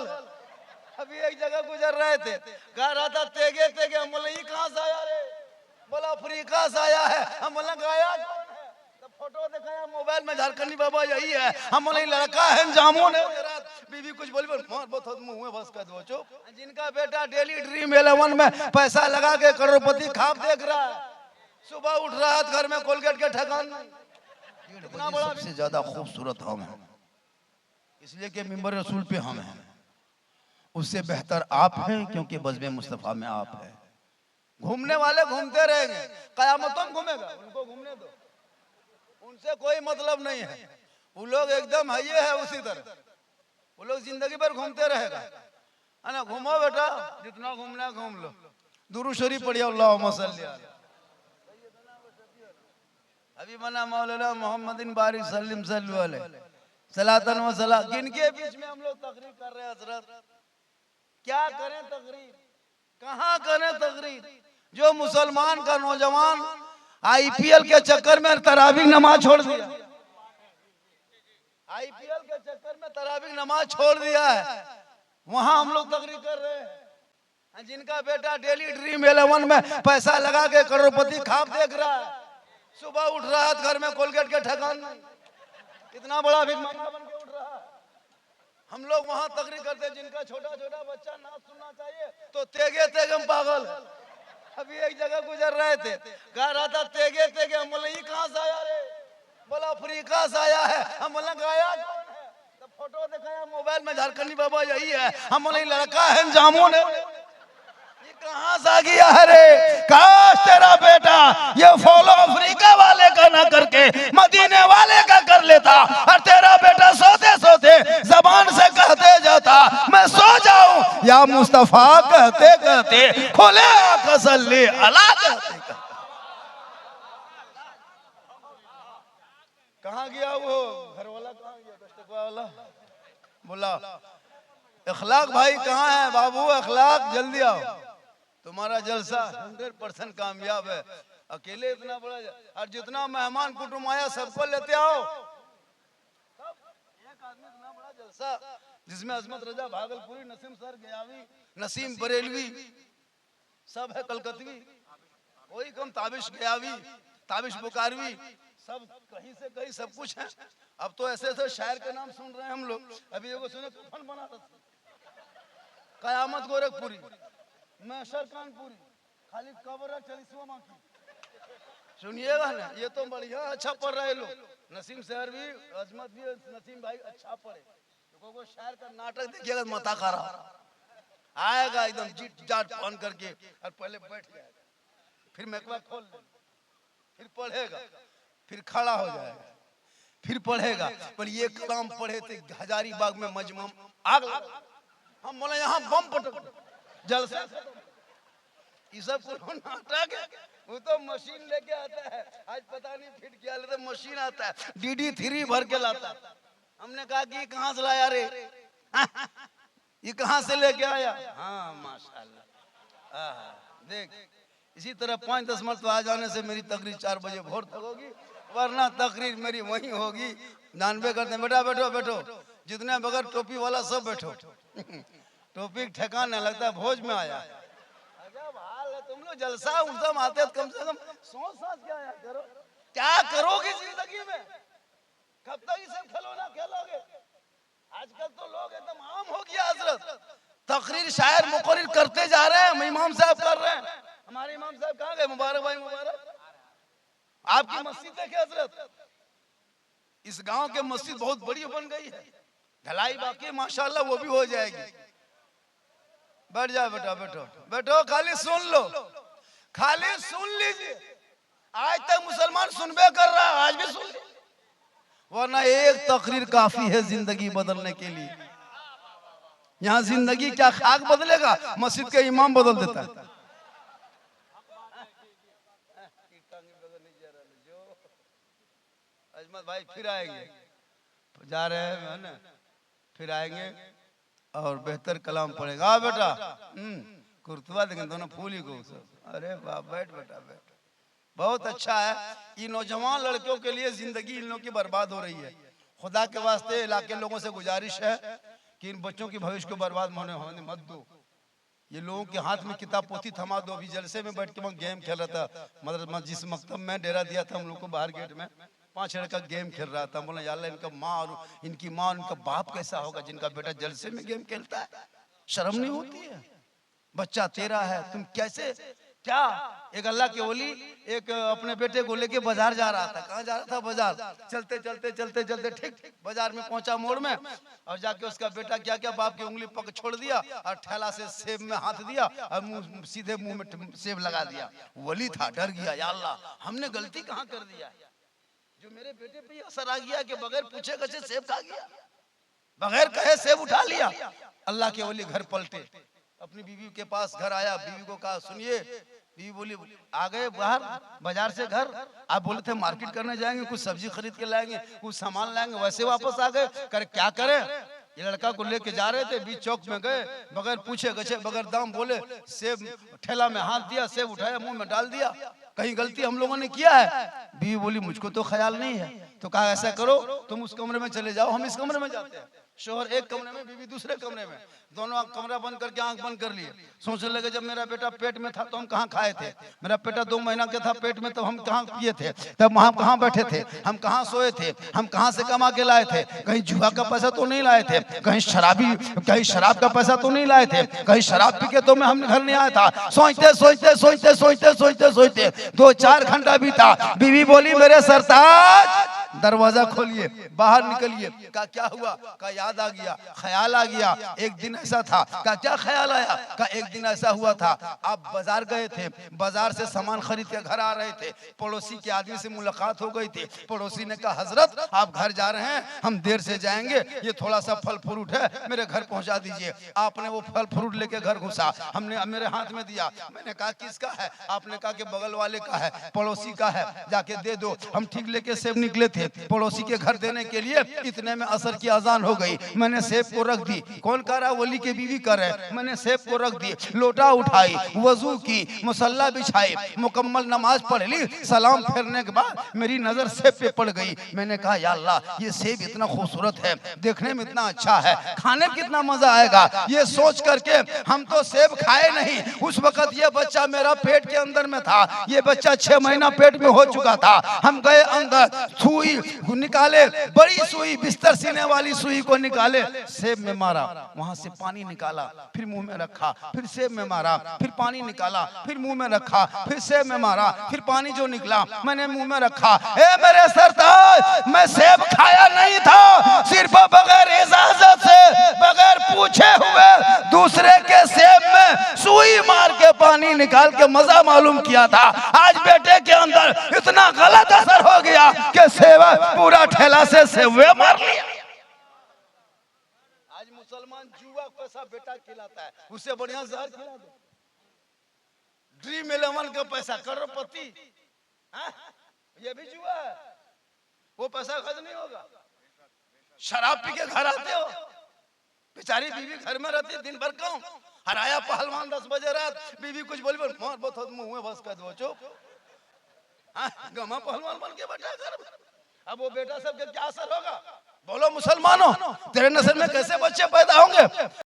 पागल। अभी एक जगह गुजर रहे थे, गा रहा था तेगे तेगे, हम बोले ये कहाँ से आया रे? बोला अफ्रीका से आया है। हम बोले गाया कौन है? तो फोटो दिखाया मोबाइल में, झारखंडी बाबा यही है। हम बोले लड़का है जामुन है। बीवी कुछ बोली, बहुत मुंह में बस कर दो चुप। जिनका बेटा डेली ड्रीम 11 में पैसा लगा के करोड़पति खाब देख रहा है, सुबह उठ रहा है घर में कोलगेट के ठकान नहीं। इतना बड़ा सबसे ज्यादा खूबसूरत हम हैं, इसलिए कि मिंबर रसूल पे हम हैं। उससे बेहतर आप हैं, क्योंकि बज़्म मुस्तफ़ा में आप हैं। घूमने वाले घूमते रहेंगे, कयामतों में घूमेगा, उनको घूमने दो, उनसे कोई मतलब नहीं है। वो लोग एकदम है, ये है उसी तरह, वो लोग जिंदगी भर घूमते रहेगा, है ना। घूमो बेटा, जितना घूमना है घूम लो। दुरूद शरीफ पढ़िए, अल्लाहुम्मा सल्ली अलैहि। अभी मना मौलाना मोहम्मदिन बारिक सल्लम सल्लल्लाहु अलैहि सलातन व सलाम। किनके बीच में हम लोग तकरीर कर रहे हैं हजरत? क्या करें तकरीर, कहाँ करें तकरीर? जो मुसलमान का नौजवान आईपीएल के चक्कर में तरावीह नमाज छोड़ दिया, आईपीएल के चक्कर में तरावीह नमाज छोड़ दिया है, वहां हम लोग तकरीर कर रहे हैं। जिनका बेटा डेली ड्रीम 11 में पैसा लगा के करोड़पति खाब देख रहा है, सुबह उठ रहा है घर में कोलगेट के ठकान नहीं, इतना बड़ा भिखमंगा बन के उठ रहा है। हम लोग वहां तकरीर करते हैं, जिनका छोटा छोटा बच्चा नाच सुनना चाहिए तो तेगे तेगे हम पागल है। अभी एक जगह गुजर रहे थे, गा रहा था तेगे तेगे, हम बोले ये कहाँ से आया रे? बोला अफ्रीका से आया है। हम बोले गाया कौन है? तो फोटो दिखाया मोबाइल में, झारखंडी बाबा यही है। हम बोले लड़का है जामुन है, ये कहाँ से आ गया है रे? काश तेरा बेटा ये फॉलो अफ्रीका वाले का ना करके मदीने वाले का कर लेता, और तेरा बेटा सोते सोते जबान से कहते जाता मैं सो जाऊं या मुस्तफा कहते कहते खोले कसल्ली अला कहते। कहाँ गया वो घर वाला, कहाँ गया दस्तक वाला? बोला अखलाक भाई कहाँ है बाबू? अखलाक जल्दी आओ, तुम्हारा जलसा 100% कामयाब है। अकेले इतना बड़ा, और जितना मेहमान कुटुंब आया सबको लेते आओ। एक आदमी इतना बड़ा जलसा, जिसमें अजमत रजा भागलपुरी, नसीम सर गयावी, नसीम बरेलवी, सब है कलकत्वी, कोई कम ताबिश गयावी, ताबिश बुकारवी, सब कहीं से कहीं सब कुछ है। अब तो ऐसे ऐसे शायर के नाम सुन रहे हैं हम लोग। अभी एगो सुने कफन बना था, कयामत गोरखपुरी, मैशर कानपुरी, खाली कब्र 40वां माकी। सुनिएगा ना, ये तो बढ़िया अच्छा पढ़ रहे लोग। नसीम शहर भी, अजमत भी, नसीम भाई अच्छा पढ़े। को शायर का नाटक देखिएगा, माथा खा रहा आएगा एकदम जीट जाट बन करके, और पहले बैठ जाएगा, फिर मैकवा खोल ले, फिर पढ़ेगा, फिर खड़ा हो जाएगा, फिर पढ़ेगा। पर ये कलाम पढ़े थे हजारीबाग में मजमा आग लगा। हम बोले यहाँ बम पटक जलसा, ये सब नाटक है। वो तो मशीन लेके आता है, आज पता नहीं फिट क्या लेते, मशीन आता है DD3 भर के लाता है। हमने कहा कि कहाँ से लाया रे? ये कहाँ से लेके आया? हाँ माशाल्लाह, देख इसी तरह 5-10 मरतबा आ जाने से मेरी तकरीर 4 बजे भोर तक होगी, वरना तकरीर मेरी वहीं होगी। 99 करते हैं। बेटा बैठो बैठो, जितने बगैर टोपी वाला सब बैठो। टोपी ठेकान नहीं लगता, भोज में आया। अजब हाल है, तुम लोग जलसा उलसा आते कम से कम सोच साज के आया करो। क्या करोगे जिंदगी में? कब तक ये सब खिलौना खेलोगे? आजकल तो लोग एकदम आम हो गया हजरत, तकरीर शायर मुकर्रिर करते जा रहे हैं, इमाम साहब कर रहे हैं। हमारे इमाम साहब कहाँ गए? मुबारक भाई मुबारक। आपकी मस्जिद देखे हजरत, इस गांव के मस्जिद बहुत बड़ी बन गई है, ढलाई बाकी माशाल्लाह वो भी हो जाएगी। बैठ जाओ बेटा, बैठो बैठो, खाली सुन लो, खाली सुन लीजिए। आज तक मुसलमान सुनबे कर रहा है, आज भी सुन लीजिए, वरना एक तकरीर काफी है जिंदगी बदलने के लिए। यहाँ जिंदगी क्या खाक बदलेगा, मस्जिद के इमाम बदल देता है। अजमत भाई फिर आएंगे, जा रहे हैं ना, फिर आएंगे और बेहतर कलाम पड़ेगा। हाँ बेटा, कुर्तवा देखें दोनों फूल ही को। अरे वाह, बैठ बेटा बैठ, बहुत अच्छा है। ये नौजवान लड़कियों के लिए जिंदगी इन लोगों की बर्बाद हो रही है। खुदा के वास्ते इलाके लोगों से गुजारिश है कि इन बच्चों के भविष्य को बर्बाद होने मत दो। ये लोगों के हाथ में किताब पोथी थमा दो। अभी जलसे में बैठ के मैं गेम खेल रहा था, मतलब जिस मकतब में डेरा दिया था हम लोग को बाहर गेट में, 5 लड़का गेम खेल रहा था। बोला यार इनका माँ और इनकी माँ और इनका बाप कैसा होगा जिनका बेटा जलसे में गेम खेलता है। शर्म नहीं होती है? बच्चा तेरा है, तुम कैसे क्या? एक अल्लाह के वली एक अपने बेटे को लेके बाजार जा रहा था। कहाँ जा रहा था? बाजार। चलते चलते चलते चलते ठीक बाजार में पहुंचा, मोड़ में, और जाके उसका बेटा क्या क्या बाप की उंगली पकड़ छोड़ दिया और ठेला से सेब में हाथ दिया और मुंह सीधे मुंह में सेब लगा दिया। वली था, डर गया, या अल्लाह हमने गलती कहाँ कर दिया जो मेरे बेटे पे असर आ गया कि बगैर पूछे कैसे सेब खा गया, बगैर कहे सेब उठा लिया। अल्लाह के वली घर पलटे, अपनी बीवी के पास घर आया, बीवी को कहा सुनिए। बीवी बोली आ गए बाहर बाजार से घर, आप बोले थे मार्केट करने जाएंगे, कुछ सब्जी खरीद के लाएंगे, कुछ सामान लाएंगे, वैसे वापस आ गए। करे क्या करें? ये लड़का को लेके जा रहे थे, बीच चौक में गए, बगैर पूछे गछे बगैर दाम बोले सेब ठेला में हाथ दिया, सेब उठाया मुंह में डाल दिया। कहीं गलती हम लोगों ने किया है? बीवी बोली मुझको तो ख्याल नहीं है। तो कहा ऐसा करो तुम उस कमरे में चले जाओ, हम इस कमरे में जाते हैं। शोहर एक कमरे में, बीवी दूसरे कमरे में, दोनों कमरा बंद करके आंख बंद कर लिए। सोचने लगे जब मेरा बेटा पेट में था तो हम कहाँ खाए थे, मेरा बेटा 2 महीना के था पेट में तो हम कहाँ पिए थे, तब हम कहाँ बैठे थे, हम कहाँ सोए थे, हम कहाँ से कमा के लाए थे, कहीं जुआ का पैसा तो नहीं लाए थे, कहीं शराब का पैसा तो नहीं लाए थे, कहीं शराब पी के तो मैं हम घर नहीं आया था। सोचते सोचते सोचते सोचते सोचते सोचते 2-4 घंटा बीता। बीवी बोली मेरे सरताज दरवाजा खोलिए, बाहर निकलिए। का क्या हुआ? का याद आ गया, ख्याल आ गया। एक दिन ऐसा था। का क्या ख्याल आया? का एक दिन ऐसा हुआ था, आप बाजार गए थे, बाजार से सामान खरीद के घर आ रहे थे, पड़ोसी के आदमी से मुलाकात हो गई थी। पड़ोसी ने कहा हजरत आप घर जा रहे हैं, हम देर से जाएंगे, ये थोड़ा सा फल फ्रूट है मेरे घर पहुंचा दीजिए। आपने वो फल फ्रूट लेके घर घुसा, हमने मेरे हाथ में दिया। मैंने कहा किसका है? आपने कहा कि बगल वाले का है, पड़ोसी का है, जाके दे दो। हम ठीक लेके सेब निकले थे पड़ोसी के घर देने के लिए, इतने में असर की अजान हो गई। मैंने सेब को रख दी। कौन कर रहा? वली के बीवी कर रहे। मैंने सेब को रख दी, लोटा उठाई, वजू की, मुसल्ला बिछाई, मुकम्मल नमाज पढ़ ली। सलाम फेरने के बाद मेरी नजर सेब पे पड़ गई। मैंने कहा या अल्लाह ये सेब इतना खूबसूरत है, देखने में इतना अच्छा है, खाने में कितना मजा आएगा। ये सोच करके हम तो सेब खाए नहीं। उस वक्त ये बच्चा मेरा पेट के अंदर में था, ये बच्चा 6 महीना पेट में हो चुका था। हम गए अंदर, सुई निकाले, बड़ी सुई, बिस्तर सीने वाली सुई को निकाले, सेब में मारा, वहां से पानी निकाला, फिर मुंह में रखा, फिर सेब में मारा, फिर पानी निकाला, फिर मुंह में रखा, फिर सेब में मारा, फिर पानी जो निकला मैंने मुंह में रखा। ए मेरे सरताज मैं सेब खाया नहीं था, सिर्फ बगैर इजाजत से, बगैर पूछे हुए दूसरे के सेब में सुई मार के पानी निकाल के मजा मालूम किया था। आज बेटे के अंदर इतना गलत असर हो गया कि सेब पूरा ठेला से सेवे मार लिया। आज मुसलमान जुआ पैसा बेटा खिलाता है, उससे बढ़िया जहर खिला दो। ड्रीम 11 का पैसा करोड़पति, ये भी जुआ है, वो पैसा खर्च नहीं होगा। शराब पी के घर आते हो, बेचारी बीवी घर में रहती है दिन भर काम, हराया पहलवान 10 बजे रात, बीवी कुछ बोली मार बहुत मुंह में बस कर दो चुप, गमा पहलवान बन के बैठा घर में। अब वो बेटा सबके क्या असर होगा? बोलो मुसलमानों, तेरे नस्ल में कैसे बच्चे पैदा होंगे?